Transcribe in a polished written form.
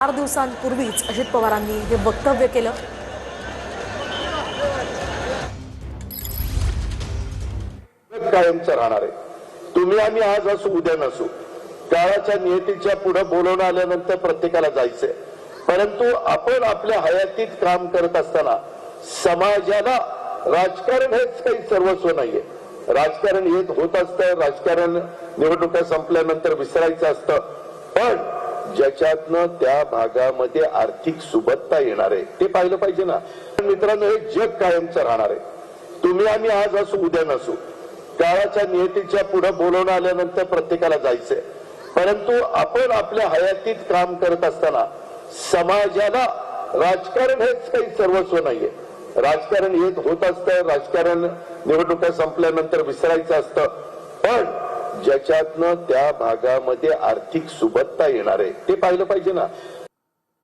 4 दिवसांपूर्वीच अजित पवारांनी हे वक्तव्य केलं। कायमचं राहणार आहे। तुम्ही आम्ही आज असू उद्या नसू, काळाच्या नियतीच्या पुढे बोलवून आल्यानंतर प्रत्येकाला जायचंय, परंतु आपण आपल्या हयातीत काम करत असताना समाजाला राजकारण हेच काही सर्वस्व नाहीये। राजकारण हे होत असतं, राजकारण निवडणुका संपल्यानंतर विसरायचं असतं, पण ज्याच्यातनं त्या भागामध्ये आर्थिक सुबत्ता येणार आहे ते पाहिलं पाहिजे ना। मित्रांनो, हे जग कायमचं राहणार आहे। तुम्ही आम्ही आज असू उद्या नसू, काळाच्या नियतीच्या पुढे बोलवून आल्यानंतर प्रत्येकाला जायचंय, परंतु आपण आपल्या हयातीत काम करत असताना समाजाला राजकारण हेच काही सर्वस्व नाहीये। राजकारण हे होत असतं, राजकारण निवडणुका संपल्यानंतर विसरायचं असतं, पण ज्याच्यातनं त्या भागामध्ये आर्थिक सुबत्ता येणार आहे ते पाहिलं पाहिजे ना।